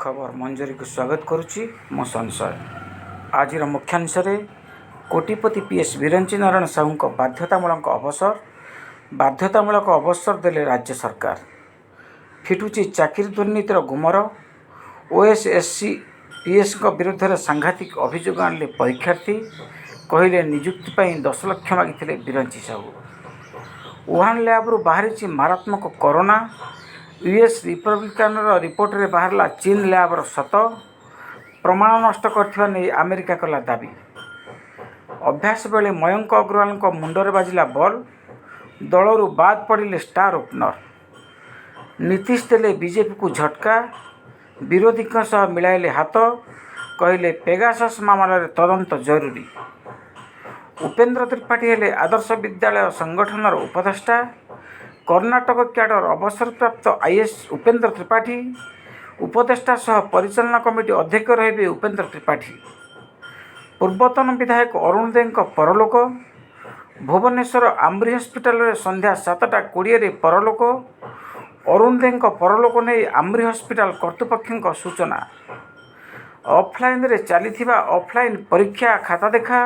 खबर मंजरी को स्वागत करुच्ची मो संशय। आज मुख्यांश कोटिपति पीएस विरंची नारायण साहू बाध्यतामूलक अवसर देले राज्य सरकार। फिटुची चाकरी दुर्नीतिर गुमर। ओएसएससी पीएस विरुद्ध में सांघातिक अभियोग आणले परीक्षार्थी। कहले निजुक्ति पर 10 लाख मागिथिले विरंची साहू। वुहान लैब्रु बाहरी मारात्मक कोरोना। यूएस रिपब्लिकान रिपोर्ट रे बाहरला चीन लैब्र सत प्रमाण नष्ट करथिबा नै अमेरिका कला दाबी। अभ्यास बेले मयंक अग्रवाल मुंडरे बाजिला बॉल। दलरू बाद पड़िले स्टार ओपनर। नीतीश देले बीजेपी को झटका। विरोधी मिलाइले हाथ। कहले पेगासस मामला रे तदंत जरूरी। उपेंद्र त्रिपाठी हेले आदर्श विद्यालय संगठन उपदेष्टा। कर्नाटक क्याडर अवसरप्राप्त आईएएस उपेंद्र त्रिपाठी। उपदेष्टा सह परिचालना कमिटी अध्यक्ष रहिबे उपेंद्र त्रिपाठी। पूर्वतन विधायक अरुण दे परलोक। भुवनेश्वर आम्री हस्पिटाल रे संध्या 7:20 रे परलोक। अरुण दे परलोक नै आम्री हस्पिटाल कर्तृपक्ष सूचना। ऑफलाइन रे चलीथिबा ऑफलाइन परीक्षा खाता देखा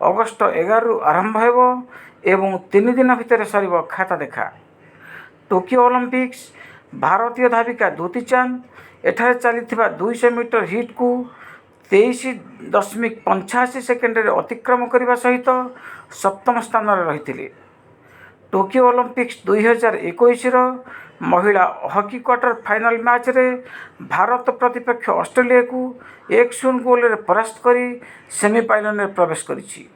अगस्ट 11 रु आरंभ हेबो एवं 3 दिन भितर सरिबो खाता देखा। टोकियो ओलंपिक्स भारतीय धाविका द्युति चांद एठारे चलीथिबा 200 मीटर हिट को 23.85 सेकेंड रे अतिक्रम करने सहित सप्तम स्थान रे रहिथिले। टोकियो ओलंपिक्स 2021 महिला हॉकी क्वार्टर फाइनल मैच रे भारत प्रतिपक्ष ऑस्ट्रेलिया को 1-0 गोल रे परास्त करी सेमीफाइनल रे प्रवेश करिछि।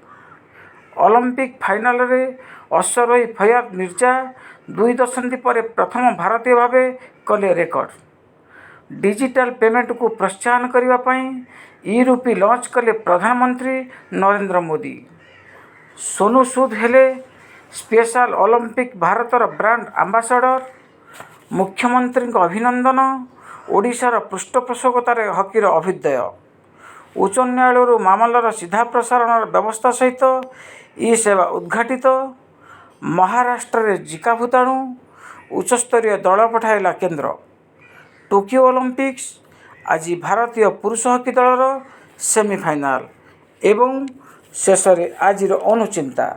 ओलंपिक फाइनल रे अश्वरोही फयाद मिर्जा 2 दशंधि पर प्रथम भारतीय भावे कले रेकर्ड। डिजिटल पेमेंट को प्रोत्साहन करने पाई ई-रूपी लॉन्च कले प्रधानमंत्री नरेंद्र मोदी। सोनू सूद हेले स्पेशल ओलंपिक भारतर ब्रांड आंबासाडर। मुख्यमंत्री अभिनंदन। ओडिशार पृष्ठपोषकतार हकीर अभ्युदय। उच्च न्यायालय मामलार सीधा प्रसारण व्यवस्था सहित ई सेवा उद्घाटित। महाराष्ट्र रे जिका भूताणु उच्चस्तरीय दल पठाइला केन्द्र। टोकियो ओलंपिक्स आज भारतीय पुरुष हॉकी दलर सेमीफाइनाल एवं शेष आज अनुचिंता।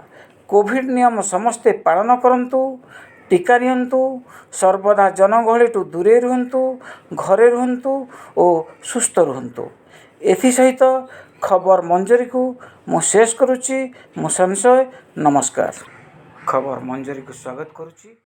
कोविड नियम समस्ते पालन करंतु। टीका नियंतु। सर्वदा जनगहळीटू दूरे रुहंतु। घरे रुहंतु और सुस्थ रुहंतु। एथि सहित खबर मंजरी को मु शेष करुच्ची मु संशय। नमस्कार। खबर मंजरी को स्वागत करुच्ची।